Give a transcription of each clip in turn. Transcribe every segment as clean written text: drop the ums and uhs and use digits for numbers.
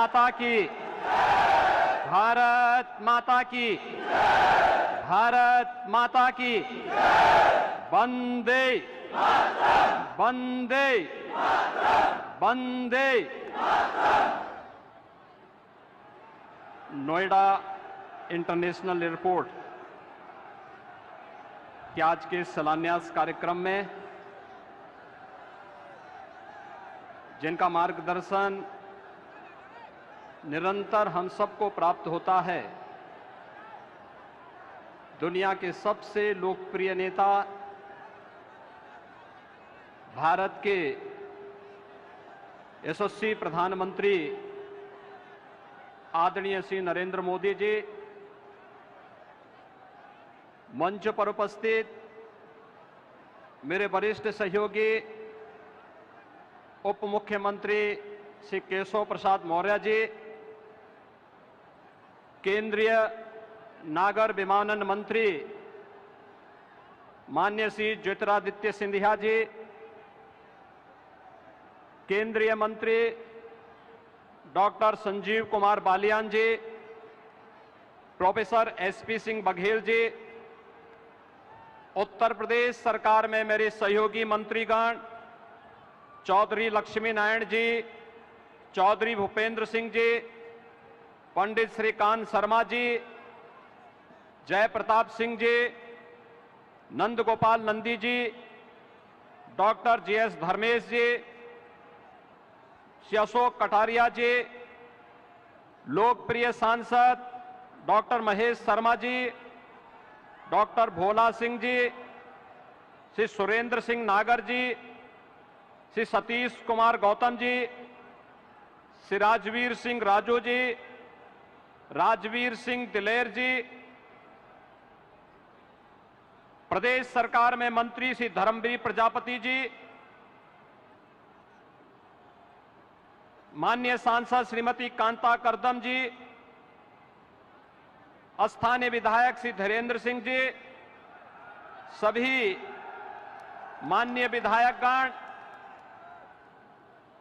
माता की, भारत माता की, भारत माता की, वंदे वंदे वंदे। नोएडा इंटरनेशनल एयरपोर्ट के आज के शिलान्यास कार्यक्रम में जिनका मार्गदर्शन निरंतर हम सबको प्राप्त होता है, दुनिया के सबसे लोकप्रिय नेता, भारत के यशस्वी प्रधानमंत्री आदरणीय श्री नरेंद्र मोदी जी, मंच पर उपस्थित मेरे वरिष्ठ सहयोगी उप मुख्यमंत्री श्री केशव प्रसाद मौर्य जी, केंद्रीय नागर विमानन मंत्री माननीय श्री ज्योतिरादित्य सिंधिया जी, केंद्रीय मंत्री डॉक्टर संजीव कुमार बालियान जी, प्रोफेसर एसपी सिंह बघेल जी, उत्तर प्रदेश सरकार में मेरे सहयोगी मंत्रीगण चौधरी लक्ष्मी नारायण जी, चौधरी भूपेंद्र सिंह जी, पंडित श्रीकांत शर्मा जी, जय प्रताप सिंह जी, नंद गोपाल नंदी जी, डॉक्टर जीएस धर्मेश जी, श्री अशोक कटारिया जी, लोकप्रिय सांसद डॉक्टर महेश शर्मा जी, डॉक्टर भोला सिंह जी, श्री सुरेंद्र सिंह नागर जी, श्री सतीश कुमार गौतम जी, श्री राजवीर सिंह राजू जी, राजवीर सिंह दिलेर जी, प्रदेश सरकार में मंत्री श्री धर्मवीर प्रजापति जी, माननीय सांसद श्रीमती कांता करदम जी, स्थानीय विधायक श्री धीरेन्द्र सिंह जी, सभी माननीय विधायकगण,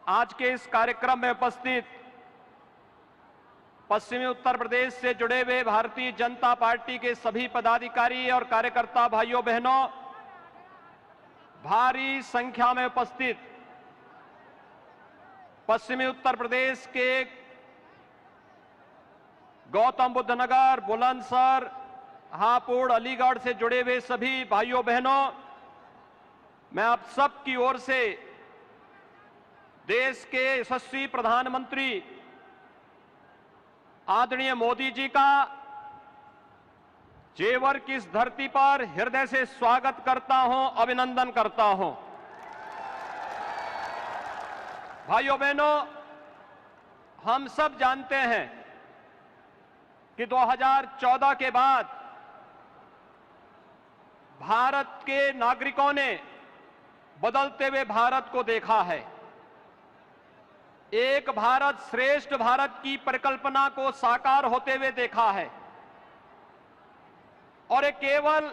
आज के इस कार्यक्रम में उपस्थित पश्चिमी उत्तर प्रदेश से जुड़े हुए भारतीय जनता पार्टी के सभी पदाधिकारी और कार्यकर्ता भाइयों बहनों, भारी संख्या में उपस्थित पश्चिमी उत्तर प्रदेश के गौतम बुद्ध नगर, बुलंदशहर, हापुड़, अलीगढ़ से जुड़े हुए सभी भाइयों बहनों, मैं आप सब की ओर से देश के यशस्वी प्रधानमंत्री आदरणीय मोदी जी का जेवर की इस धरती पर हृदय से स्वागत करता हूं, अभिनंदन करता हूं। भाइयों बहनों, हम सब जानते हैं कि 2014 के बाद भारत के नागरिकों ने बदलते हुए भारत को देखा है। एक भारत श्रेष्ठ भारत की परिकल्पना को साकार होते हुए देखा है और ये केवल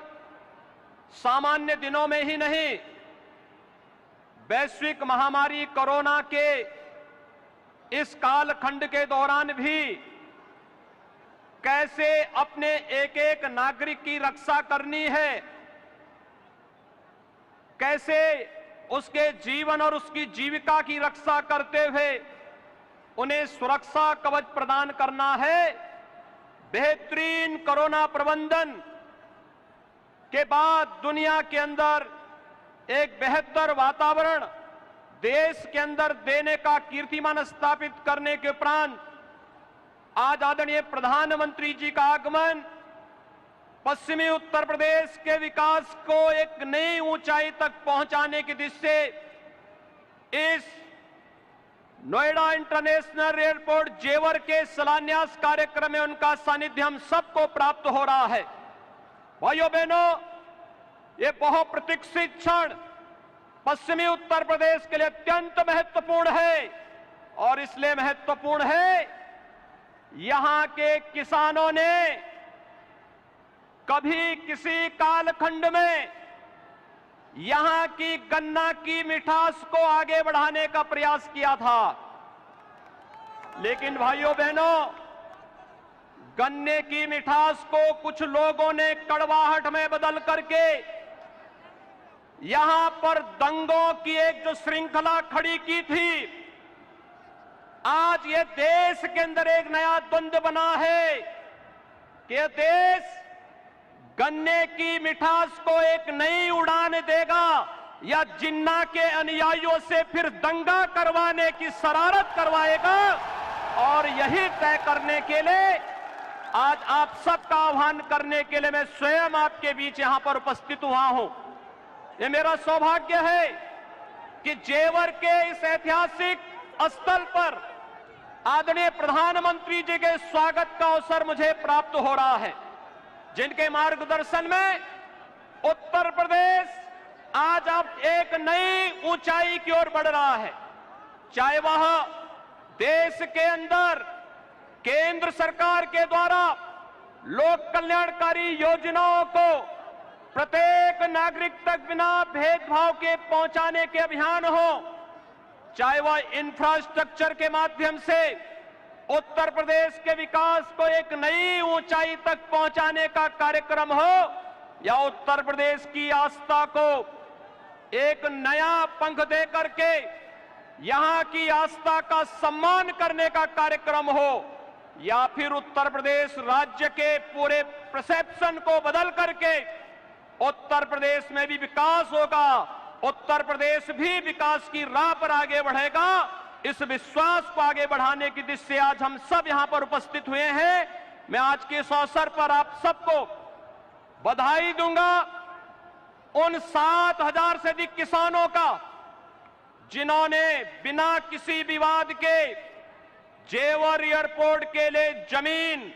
सामान्य दिनों में ही नहीं, वैश्विक महामारी कोरोना के इस कालखंड के दौरान भी कैसे अपने एक एक नागरिक की रक्षा करनी है, कैसे उसके जीवन और उसकी जीविका की रक्षा करते हुए उन्हें सुरक्षा कवच प्रदान करना है। बेहतरीन कोरोना प्रबंधन के बाद दुनिया के अंदर एक बेहतर वातावरण देश के अंदर देने का कीर्तिमान स्थापित करने के उपरांत आज आदरणीय प्रधानमंत्री जी का आगमन पश्चिमी उत्तर प्रदेश के विकास को एक नई ऊंचाई तक पहुंचाने की दिशा से इस नोएडा इंटरनेशनल एयरपोर्ट जेवर के शिलान्यास कार्यक्रम में उनका सानिध्य हम सबको प्राप्त हो रहा है। भाइयों बहनों, ये बहुप्रतीक्षित क्षण पश्चिमी उत्तर प्रदेश के लिए अत्यंत महत्वपूर्ण है और इसलिए महत्वपूर्ण है, यहां के किसानों ने कभी किसी कालखंड में यहां की गन्ना की मिठास को आगे बढ़ाने का प्रयास किया था। लेकिन भाइयों बहनों, गन्ने की मिठास को कुछ लोगों ने कड़वाहट में बदल करके यहां पर दंगों की एक जो श्रृंखला खड़ी की थी, आज ये देश के अंदर एक नया द्वंद्व बना है कि यह देश गन्ने की मिठास को एक नई उड़ान देगा या जिन्ना के अनुयायियों से फिर दंगा करवाने की शरारत करवाएगा। और यही तय करने के लिए आज आप सबका आह्वान करने के लिए मैं स्वयं आपके बीच यहां पर उपस्थित हुआ हूं। ये मेरा सौभाग्य है कि जेवर के इस ऐतिहासिक स्थल पर आदरणीय प्रधानमंत्री जी के स्वागत का अवसर मुझे प्राप्त हो रहा है, जिनके मार्गदर्शन में उत्तर प्रदेश आज अब एक नई ऊंचाई की ओर बढ़ रहा है। चाहे वह देश के अंदर केंद्र सरकार के द्वारा लोक कल्याणकारी योजनाओं को प्रत्येक नागरिक तक बिना भेदभाव के पहुंचाने के अभियान हो, चाहे वह इंफ्रास्ट्रक्चर के माध्यम से उत्तर प्रदेश के विकास को एक नई ऊंचाई तक पहुंचाने का कार्यक्रम हो, या उत्तर प्रदेश की आस्था को एक नया पंख दे करके यहां की आस्था का सम्मान करने का कार्यक्रम हो, या फिर उत्तर प्रदेश राज्य के पूरे परसेप्शन को बदल करके उत्तर प्रदेश में भी विकास होगा, उत्तर प्रदेश भी विकास की राह पर आगे बढ़ेगा। इस विश्वास को आगे बढ़ाने की दिशा से आज हम सब यहां पर उपस्थित हुए हैं। मैं आज के इस अवसर पर आप सबको बधाई दूंगा उन 7,000 से अधिक किसानों का जिन्होंने बिना किसी विवाद के जेवर एयरपोर्ट के लिए जमीन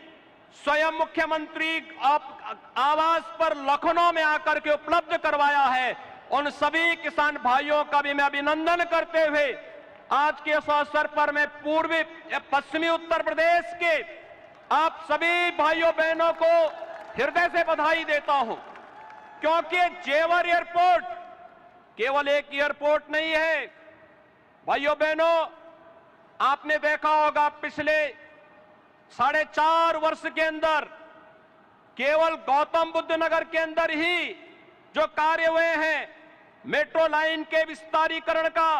स्वयं मुख्यमंत्री आवास पर लखनऊ में आकर के उपलब्ध करवाया है। उन सभी किसान भाइयों का भी मैं अभिनंदन करते हुए आज के इस अवसर पर मैं पूर्वी पश्चिमी उत्तर प्रदेश के आप सभी भाइयों बहनों को हृदय से बधाई देता हूं, क्योंकि जेवर एयरपोर्ट केवल एक एयरपोर्ट नहीं है। भाइयों बहनों, आपने देखा होगा पिछले 4.5 वर्ष के अंदर केवल गौतम बुद्ध नगर के अंदर ही जो कार्य हुए हैं, मेट्रो लाइन के विस्तारीकरण का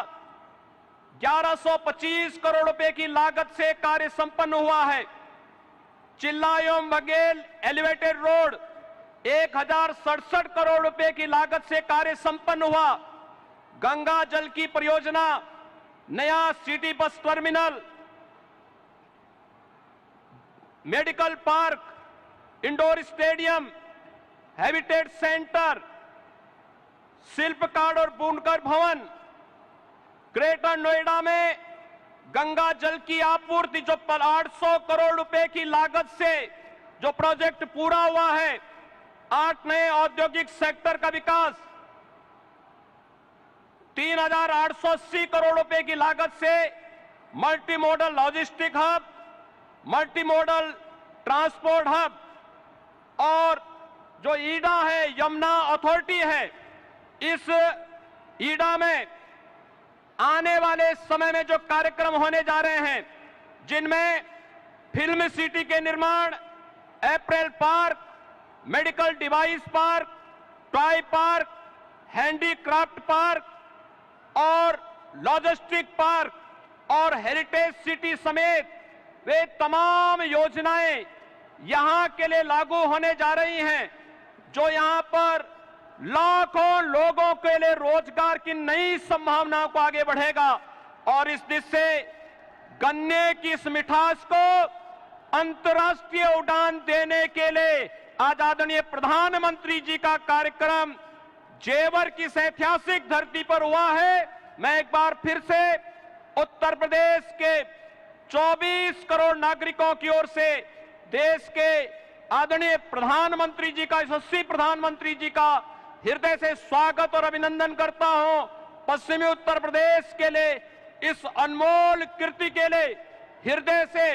1125 करोड़ रुपए की लागत से कार्य संपन्न हुआ है। चिल्लायम बघेल एलिवेटेड रोड 1067 करोड़ रुपए की लागत से कार्य संपन्न हुआ। गंगा जल की परियोजना, नया city bus terminal, medical park, indoor stadium, habitat centre, शिल्पकार और बुनकर भवन, ग्रेटर नोएडा में गंगा जल की आपूर्ति जो 800 करोड़ रुपए की लागत से जो प्रोजेक्ट पूरा हुआ है, 8 नए औद्योगिक सेक्टर का विकास, 3,880 करोड़ रुपए की लागत से multi modal logistic hub, multi modal transport hub, और जो ईडा है, यमुना अथॉरिटी है, इस ईडा में आने वाले समय में जो कार्यक्रम होने जा रहे हैं, जिनमें फिल्म सिटी के निर्माण, apparel park, medical device park, toy park, handicraft park और लॉजिस्टिक पार्क और हेरिटेज सिटी समेत वे तमाम योजनाएं यहां के लिए लागू होने जा रही हैं, जो यहां पर लाखों लोगों के लिए रोजगार की नई संभावनाओं को आगे बढ़ेगा। और इस दिशा से गन्ने की इस मिठास को अंतर्राष्ट्रीय उड़ान देने के लिए आज आदरणीय प्रधानमंत्री जी का कार्यक्रम जेवर की ऐतिहासिक धरती पर हुआ है। मैं एक बार फिर से उत्तर प्रदेश के 24 करोड़ नागरिकों की ओर से देश के आदरणीय प्रधानमंत्री जी का, यशस्वी प्रधानमंत्री जी का हृदय से स्वागत और अभिनंदन करता हूं। पश्चिमी उत्तर प्रदेश के लिए इस अनमोल कृति के लिए हृदय से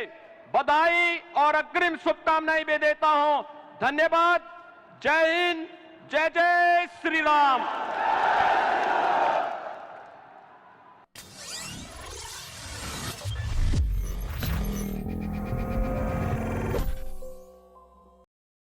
बधाई और अग्रिम शुभकामनाएं भी देता हूं। धन्यवाद। जय हिंद, जय जय श्री राम।